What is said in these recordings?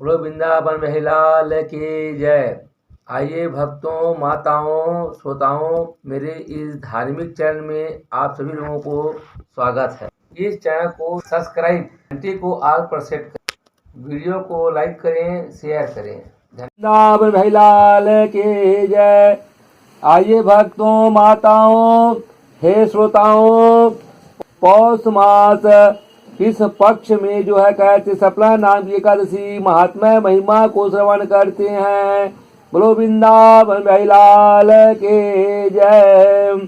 बोलो वृंदावन महिलाल की जय। आइए भक्तों, माताओं, श्रोताओं, मेरे इस धार्मिक चैनल में आप सभी लोगों को स्वागत है। इस चैनल को सब्सक्राइब, घंटी को ऑल पर सेट करें, वीडियो को लाइक करें, शेयर करें। वृंदावन महिलाल की जय। आइए भक्तों, माताओं, हे श्रोताओं, पौष मास इस पक्ष में जो है कहते सपना नाम की एकादशी महात्मा महिमा को श्रवण करते हैं। बोलो वृंदावन महिलाल के जय।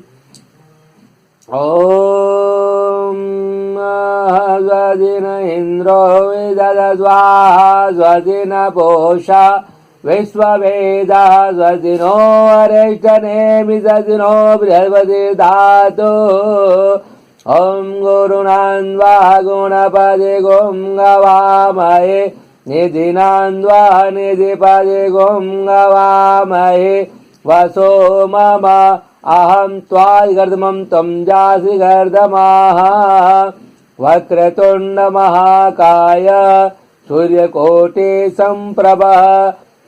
ओम स्वस्तिन इंद्रो वेदस्वाहा स्वस्तिन पूषा विश्ववेदा स्वस्तिनो अरिष्टनेमि स्वस्तिनो बृहस्पतिर्दधातु। ओम गुरुनान्वा गुणपदे गोम गवामहे निधिनान्वा निधिपदे गोम गवामहे वसो मम अहं त्वादिगर्दमं त्वं जासि गर्दमः। वक्रतुण्ड महाकाय सूर्यकोटि संप्रभ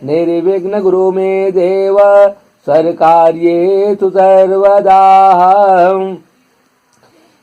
निर्विघ्न गुरु मे देव सर्वकार्येषु सर्वदा।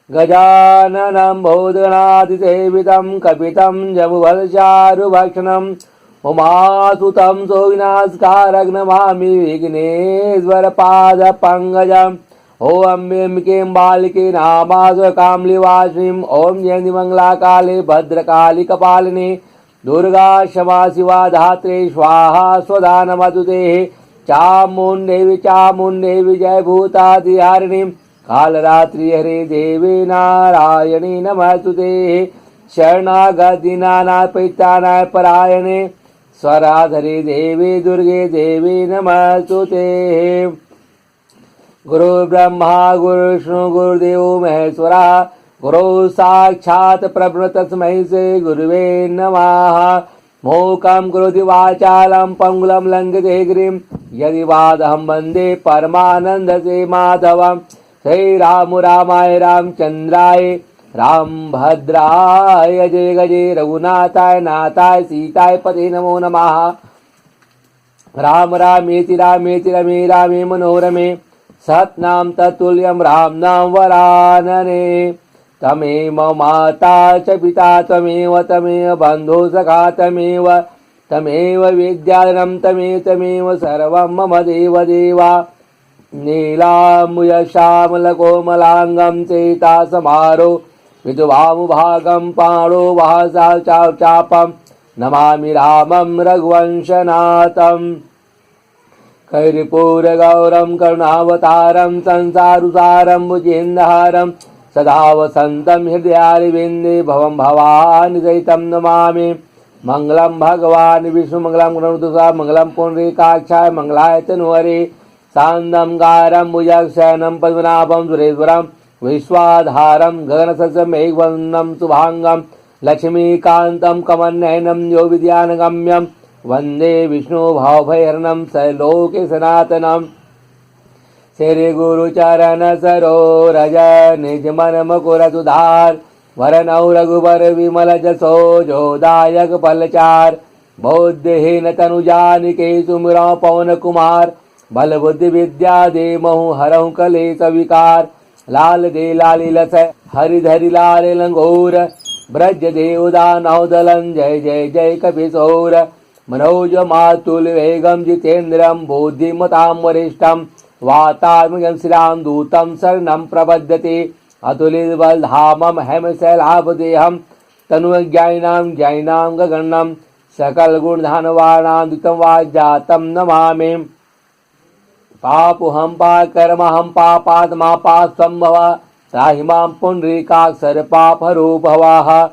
गजाननं भूतगणाधिसेवितं कपितं जम्बुफलचारुभक्षणम् उमासुतं सोविनाशकारं नमामि विघ्नेश्वरपादपङ्कजम्। ॐ अम्बिके बालिके नामासुरकामलिवासिनीं ॐ जयन्तीमङ्गलाकाले भद्रकाली कपालिनी दुर्गा क्षमा शिवा धात्रे स्वाहा स्वधा नमस्तुते। चामुण्डेवी चामुण्डेवी जय भूतादिहारिणी कालरात्रि हरे देवी नारायणी नमस्तुते। शरणागतिनानाथ परित्राणाय परायणे स्वराधरे देवी दुर्गे देवी नमस्तुते। गुरु ब्रह्मा गुरु विष्णु गुरुदेव महेश्वरा गुरु साक्षात् परब्रह्म तस्मै श्री गुरुवे नमः। मूकं करोति वाचालं पंगुलं लंघयते गिरिं यदि वादहं वन्दे परमानन्दसे माधवम्। श्री राम रामाय रामचंद्राय रामभद्राय जय गजे रघुनाथाय नाथाय सीताय पते नमो नमः। राम रामेति रामेति रमे रामे मनोरमे सतनाम तत्तुल्यं राम नाम वरानने। तमेव माता च पिता त्वमेव तमेव बन्धु सखा तमेव विद्याधरं तमेव सर्वं मम देव देवा। नीलाम्बुजश्यामलकोमलाङ्गं चेतासमारो विधुवामुभागं पाणो वासा चापं नमामि रामं रघुवंशनाथम्। कैरिपूरगौरं करुणावतारं संसारुसारं भुजेन्द्रहारं सदा वसन्तं हृदयारविन्दे भवं भवानि सहितं नमामि। मङ्गलं भगवान् विष्णुमङ्गलं गणपतिसा मङ्गलं पुण्डरीकाक्षाय मङ्गलाय तनुहरे सान्दं गारं भुजगशयनं पद्मनाभं सुरेश्वरं विश्वाधारं गगनसदृशं मेघवर्णं शुभांगं लक्ष्मीकान्तं कमलनयनं यो विद्यानगम्यं वन्दे विष्णु भावभयहरणं सर्वलोके सनातनम्। श्री गुरुचरण सरोरज निज मन मुकुर सुधार वरनौ रघुवर विमल जसो जोदायक फलचार। बौद्धहीन तनु जानिके सुमिरौ पवन कुमार बल बुद्धि विद्या दे महु हरहु कलेश विकार। लाल दे लाली लस हरिधरि लाल लंगोर ब्रज देव दानव दलं जय जय जय कपिशोर। मनोज मातुल वेगं जितेन्द्रं बुद्धिमतां वरिष्ठं वातात्मजं श्रीराम दूतं शरणं प्रपद्यते। अतुलितबलधामं हेमशैलाभदेहं तनुज्ञानिनां ज्ञानिनां गगनं सकलगुणधनवानां द्वितं वाजातं नमामि। पापोऽहं पापकर्महं पापात्मा पापसंभव त्राहि मां पुण्डरीकाक्षर पापहरो भवः।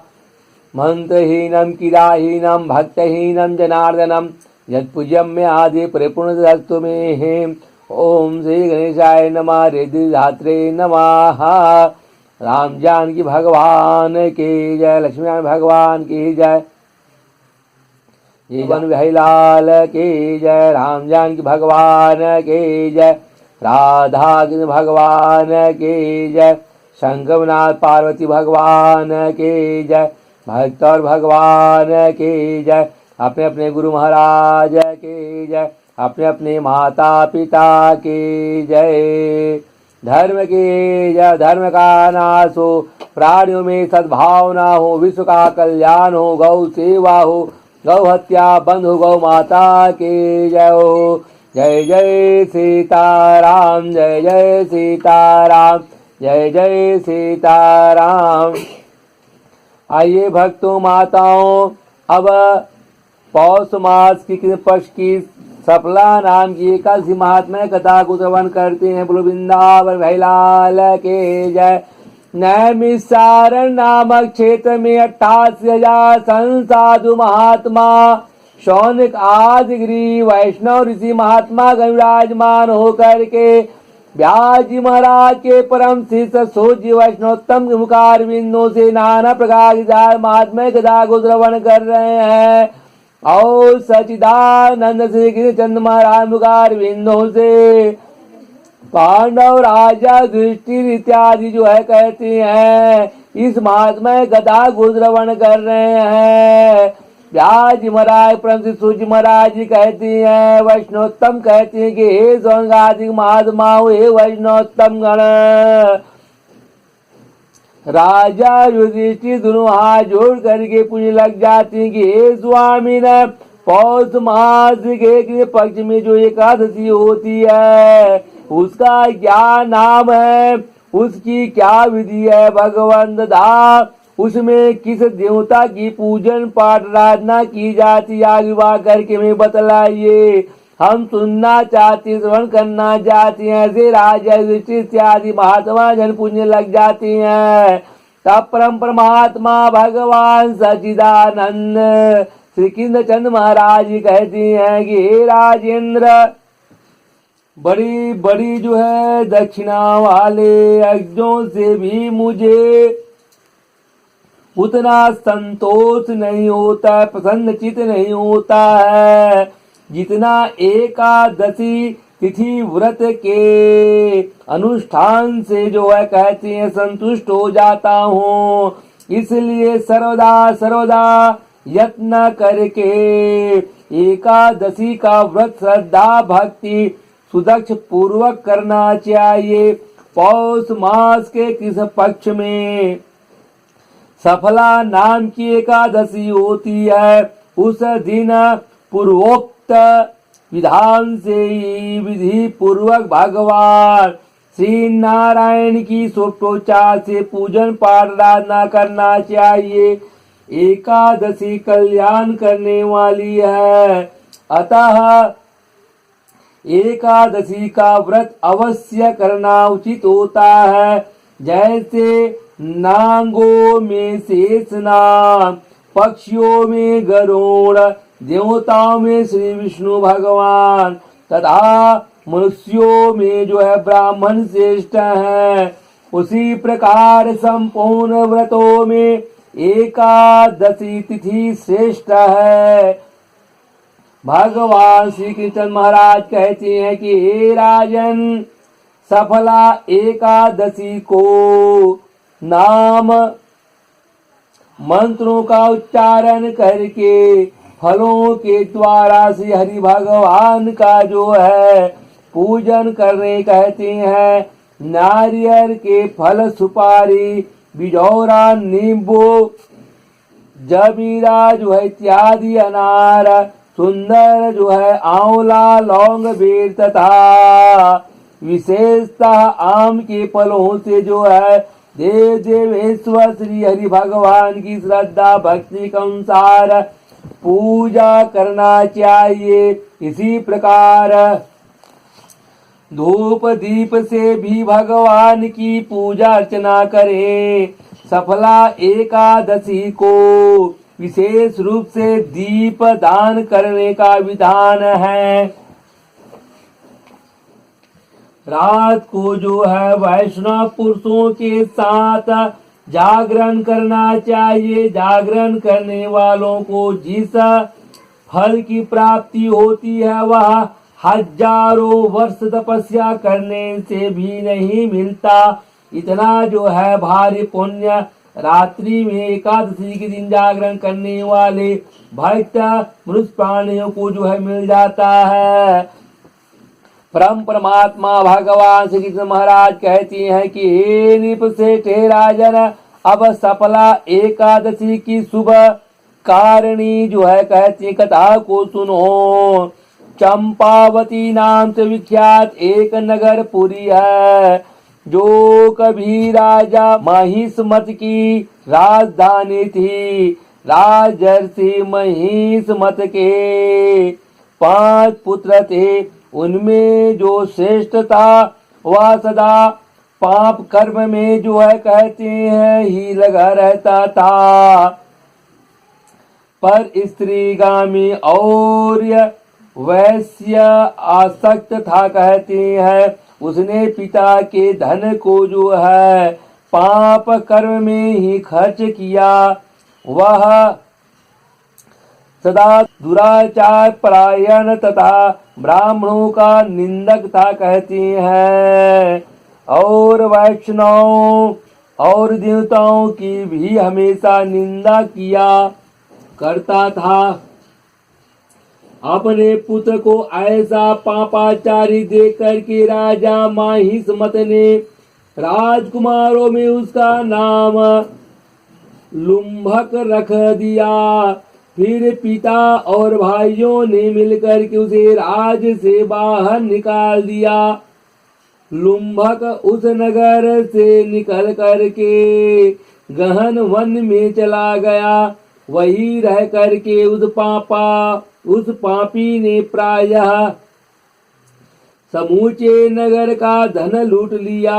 मंत्रहीनं किराहीनं भक्तहीनं जनार्दनं यत्पूज्यं मे आदि परिपूर्णतस्तु मे। ओम श्री गणेशाय नमः रिद्धिधात्रे नमः। राम जानकी भगवान की जय। लक्ष्मी भगवान की जय। जीवन बिहारी लाल की जय। राम जानकी भगवान की जय। राधा कृष्ण भगवान की जय। शंकरनाथ पार्वती भगवान की जय। भक्त और भगवान की जय। अपने अपने गुरु महाराज की जय, अपने अपने माता पिता की जय। धर्म की जय, धर्म का नाश हो, प्राणियों में सद्भावना हो, विश्व का कल्याण हो, गौ सेवा हो, गौ हत्या बंद हो, गौ माता की जय हो। जय जय सीताराम, जय जय सीताराम, जय जय सीताराम। आइए भक्तों माताओं, अब पौष मास की कृष्ण पक्ष की सफला नाम की एकादशी महात्म्य कथा को श्रवण करते हैं। बोलो वृंदावन भाई लाल के जय। नैमिषारण्य नामक क्षेत्र में 88,000 संसाधु महात्मा शौनक आदिगिरी वैष्णव ऋषि महात्मा विराजमान होकर के व्यास जी महाराज के परम शिष्य सोजी वैष्णवोत्तम के मुखार बिंदों से नाना प्रकार की महात्म्य कथा को श्रवण कर रहे हैं। और सचिदानंद श्री कृष्ण महाराज मुखार बिंदों से पांडव राजा दृष्टि इत्यादि जो है कहते हैं, इस महात्म्य कथा को श्रवण कर रहे हैं। व्यास जी महाराज परम सूर्य महाराज जी कहते हैं, वैष्णवोत्तम कहते हैं कि हे स्वर्गाधिक महात्माओं, हे वैष्णवोत्तम गण। राजा युधिष्ठिर दोनों हाथ जोड़ करके पूछने लग जाते हैं कि हे स्वामी न पौष मास के पक्ष में जो एकादशी होती है उसका क्या नाम है, उसकी क्या विधि है भगवंत दा, उसमें किस देवता की पूजन पाठ आराधना की जाती, आगे बात करके मैं बतलाइए, हम सुनना चाहते, श्रवण करना चाहते हैं। ऐसे राजा इत्यादि महात्मा जन पूजने लग जाते हैं। तब परम परमात्मा भगवान सच्चिदानंद श्री कृष्ण चंद्र महाराज जी कहते हैं कि हे राजेंद्र, बड़ी बड़ी जो है दक्षिणा वाले यज्ञों से भी मुझे उतना संतोष नहीं होता, प्रसन्नचित नहीं होता है जितना एकादशी तिथि व्रत के अनुष्ठान से जो है कहते हैं संतुष्ट हो जाता हूँ। इसलिए सर्वदा सर्वदा यत्न करके एकादशी का व्रत श्रद्धा भक्ति सुदक्ष पूर्वक करना चाहिए। पौष मास के किस पक्ष में सफला नाम की एकादशी होती है, उस दिन पूर्वोक्त विधान से ही विधि पूर्वक भगवान श्री नारायण की सोत्रोच्चार से पूजन पाठ आराधना करना चाहिए। एकादशी कल्याण करने वाली है, अतः एकादशी का व्रत अवश्य करना उचित होता है। जैसे नांगों में शेषनाग, पक्षियों में गरुड़, देवताओं में श्री विष्णु भगवान तथा मनुष्यों में जो है ब्राह्मण श्रेष्ठ है, उसी प्रकार संपूर्ण व्रतों में एकादशी तिथि श्रेष्ठ है। भगवान श्री कृष्ण महाराज कहते हैं कि हे राजन, सफला एकादशी को नाम मंत्रों का उच्चारण करके फलों के द्वारा श्री हरि भगवान का जो है पूजन करने कहते हैं। नारियल के फल, सुपारी, बिजौरा, नींबू, जबीरा जो है इत्यादि, अनार, सुंदर जो है आंवला, लौंग, बेर तथा विशेषतः आम के फलों से जो है देव देवेश्वर श्री हरि भगवान की श्रद्धा भक्ति के अनुसार पूजा करना चाहिए। इसी प्रकार धूप दीप से भी भगवान की पूजा अर्चना करें। सफला एकादशी को विशेष रूप से दीप दान करने का विधान है। रात को जो है वैष्णव पुरुषों के साथ जागरण करना चाहिए। जागरण करने वालों को जिस फल की प्राप्ति होती है वह हजारों वर्ष तपस्या करने से भी नहीं मिलता। इतना जो है भारी पुण्य रात्रि में एकादशी के दिन जागरण करने वाले भक्त मनुष्य प्राणियों को जो है मिल जाता है। परम परमात्मा भगवान श्री कृष्ण महाराज कहती हैं कि हे नृप श्रेष्ठ हे राजन, अब सफला एकादशी की शुभ कारणी जो है कहती कथा को सुनो। चंपावती नाम से विख्यात एक नगर पुरी है, जो कभी राजा महिष्मत की राजधानी थी। राजर्षि महिष्मत के 5 पुत्र थे, उनमें जो श्रेष्ठ था वह सदा पाप कर्म में जो है कहते हैं ही लगा रहता था, पर स्त्रीगामी और वैश्य आसक्त था कहते हैं। उसने पिता के धन को जो है पाप कर्म में ही खर्च किया। वह सदा दुराचार परायण तथा ब्राह्मणों का निंदक था कहते हैं, और वैष्णव और देवताओं की भी हमेशा निंदा किया करता था। अपने पुत्र को ऐसा पापाचारी देख करके राजा महिष्मत ने राजकुमारों में उसका नाम लुम्भक रख दिया। फिर पिता और भाइयों ने मिलकर के उसे राज से बाहर निकाल दिया। लुम्भक उस नगर से निकल करके गहन वन में चला गया। वही रह करके उस पापी ने प्रायः समूचे नगर का धन लूट लिया।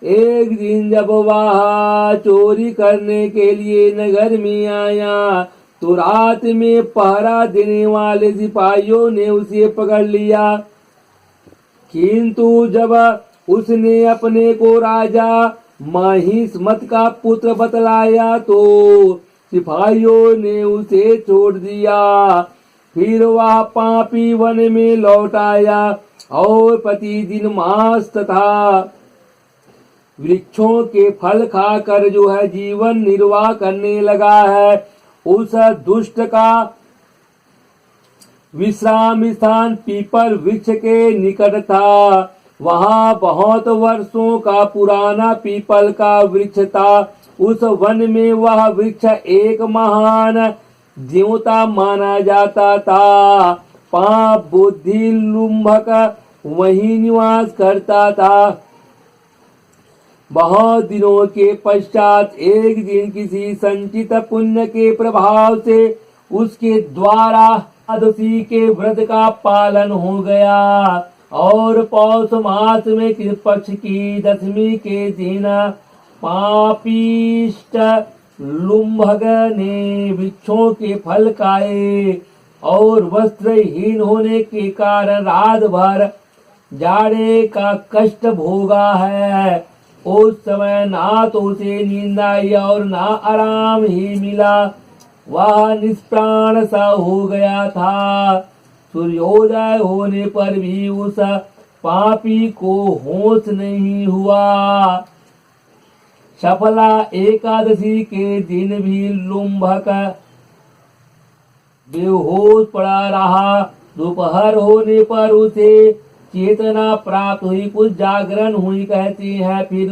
एक दिन जब वह चोरी करने के लिए नगर में आया तो रात में पहरा देने वाले सिपाहियों ने उसे पकड़ लिया, किंतु जब उसने अपने को राजा महिष्मत का पुत्र बतलाया तो सिपाहियों ने उसे छोड़ दिया। फिर वह पापी वन में लौट आया और प्रतिदिन मांस तथा वृक्षों के फल खाकर जो है जीवन निर्वाह करने लगा है। उस दुष्ट का विश्राम स्थान पीपल वृक्ष के निकट था। वहां बहुत वर्षों का पुराना पीपल का वृक्ष था। उस वन में वह वृक्ष एक महान देवता माना जाता था। पाप बुद्धि लुम्भक वहीं निवास करता था। बहुत दिनों के पश्चात एक दिन किसी संचित पुण्य के प्रभाव से उसके द्वारा एकादशी के व्रत का पालन हो गया और पौष मास में कृष्ण पक्ष की 10वीं के दिन पापिष्ट लुम्भक ने वृक्षों के फल खाए और वस्त्रहीन होने के कारण रात भर जाड़े का कष्ट भोगा है। उस समय ना तो उसे नींद आई और ना आराम ही मिला। वह निष्प्राण सा हो गया था। सूर्योदय होने पर भी उस पापी को होश नहीं हुआ। सफला एकादशी के दिन भी लुम्भक बेहोश पड़ा रहा। दोपहर होने पर उसे चेतना प्राप्त हुई, कुछ जागरण हुई कहती है। फिर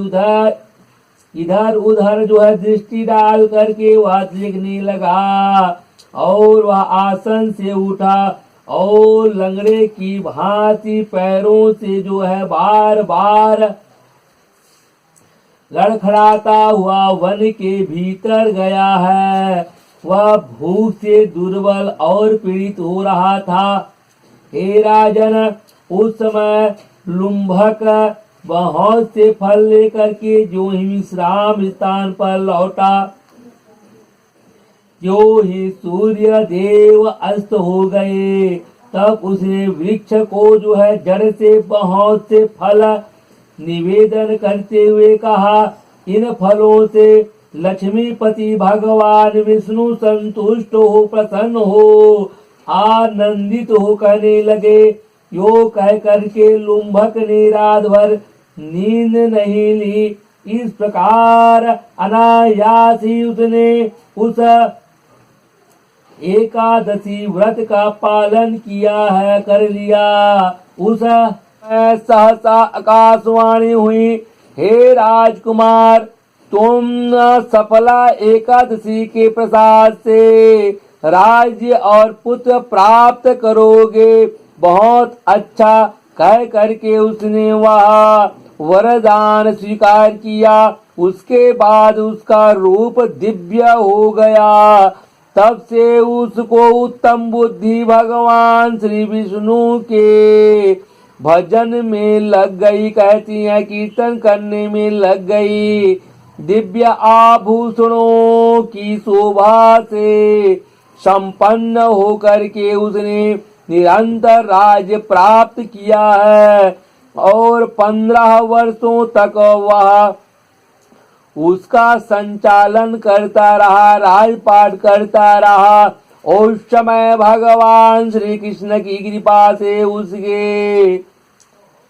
इधर उधर जो है दृष्टि डाल करके वह देखने लगा और वह आसन से उठा और लंगड़े की भांति पैरों से जो है बार बार लड़खड़ाता हुआ वन के भीतर गया है। वह भूख से दुर्बल और पीड़ित हो रहा था। हे राजन, उस समय लुम्भक बहुत से फल लेकर के जो ही विश्राम स्थान पर लौटा, जो ही सूर्य देव अस्त हो गए, तब उसने वृक्ष को जो है जड़ से बहुत से फल निवेदन करते हुए कहा, इन फलों से लक्ष्मीपति भगवान विष्णु संतुष्ट हो, प्रसन्न हो, आनंदित हो कहने लगे। यो कह करके लुम्भक ने रात भर नींद नहीं ली। इस प्रकार अनायास ही उसने उस एकादशी व्रत का पालन किया है, कर लिया। उस सहसा आकाशवाणी हुई, हे राजकुमार, तुम सफला एकादशी के प्रसाद से राज्य और पुत्र प्राप्त करोगे। बहुत अच्छा कह करके उसने वह वरदान स्वीकार किया। उसके बाद उसका रूप दिव्य हो गया। तब से उसको उत्तम बुद्धि भगवान श्री विष्णु के भजन में लग गई, कहती है कीर्तन करने में लग गई। दिव्य आभूषणों की शोभा से संपन्न होकर के उसने निरंतर राज्य प्राप्त किया है और 15 वर्षों तक वह उसका संचालन करता रहा, राजपाट करता रहा। उस समय भगवान श्री कृष्ण की कृपा से उसके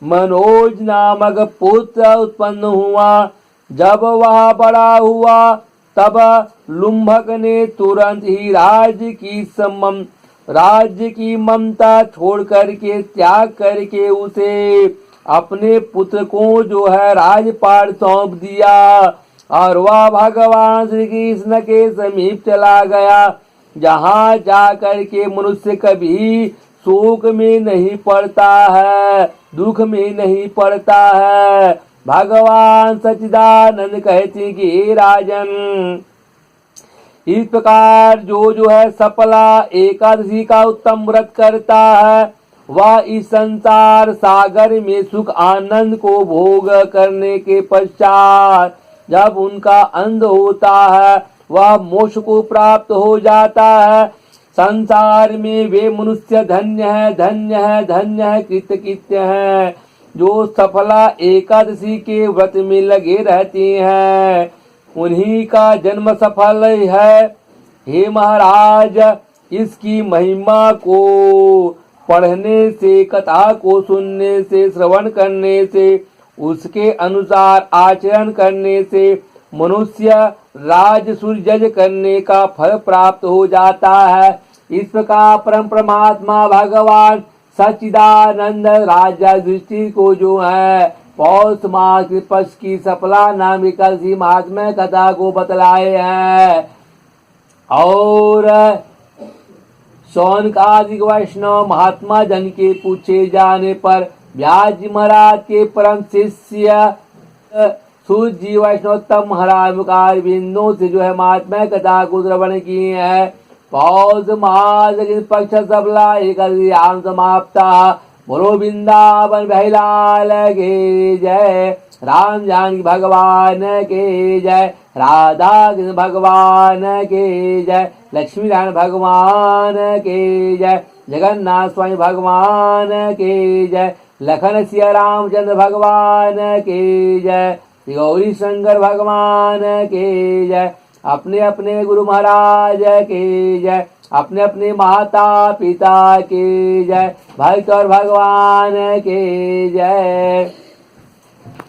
मनोज नामक पुत्र उत्पन्न हुआ। जब वह बड़ा हुआ तब लुम्भक ने तुरंत ही राज्य की ममता छोड़ करके त्याग करके उसे अपने पुत्र को जो है राजपाट सौंप दिया और वह भगवान श्री कृष्ण के समीप चला गया, जहाँ जा करके मनुष्य कभी शोक में नहीं पड़ता है, दुख में नहीं पड़ता है। भगवान सच्चिदानंद कहते कि हे राजन, इस प्रकार जो है सफला एकादशी का उत्तम व्रत करता है, वह इस संसार सागर में सुख आनंद को भोग करने के पश्चात जब उनका अंत होता है वह मोक्ष को प्राप्त हो जाता है। संसार में वे मनुष्य धन्य है, धन्य है, धन्य है, कृतकृत्य है जो सफला एकादशी के व्रत में लगे रहते हैं, उन्हीं का जन्म सफल है। हे महाराज, इसकी महिमा को पढ़ने से, कथा को सुनने से, श्रवण करने से, उसके अनुसार आचरण करने से मनुष्य राजसूय यज्ञ करने का फल प्राप्त हो जाता है। इस प्रकार परम परमात्मा भगवान सच्चिदानंद राजा दृष्टि को जो है पौष माह के पक्ष की सफला नाम एकादशी महात्म्य कथा को बतलाए हैं। और शौनकादिक वैष्णव महात्मा जन के पूछे जाने पर व्यास जी महाराज के परम शिष्य सूत जी वैष्णवोत्तम महाराज मुखार बिंदु से जो है महात्म्य कथा को श्रवण किए हैं। पौष माह के पक्ष सफला एकादशी आम समाप्ता। बोलो वृंदावन बिहारी लाल के जय, राम जानकी भगवान के जय, राधा कृष्ण भगवान के जय, लक्ष्मी नारायण भगवान के जय, जगन्नाथ स्वामी भगवान के जय, लखन सिया रामचंद्र भगवान के जय, गौरी शंकर भगवान के जय, अपने अपने गुरु महाराज के जय, अपने अपने माता पिता के जय, भक्त और भगवान के जय।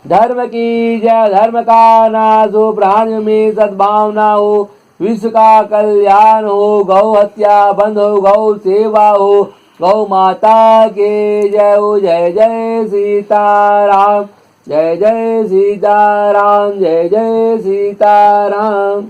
धर्म की जय, धर्म का नाश हो, प्राणियों में सद्भावना हो, विश्व का कल्याण हो, गौ हत्या बंद हो, गौ सेवा हो, गौ माता के जय हो। जय जय सीताराम, जय जय सीताराम, जय जय सीताराम।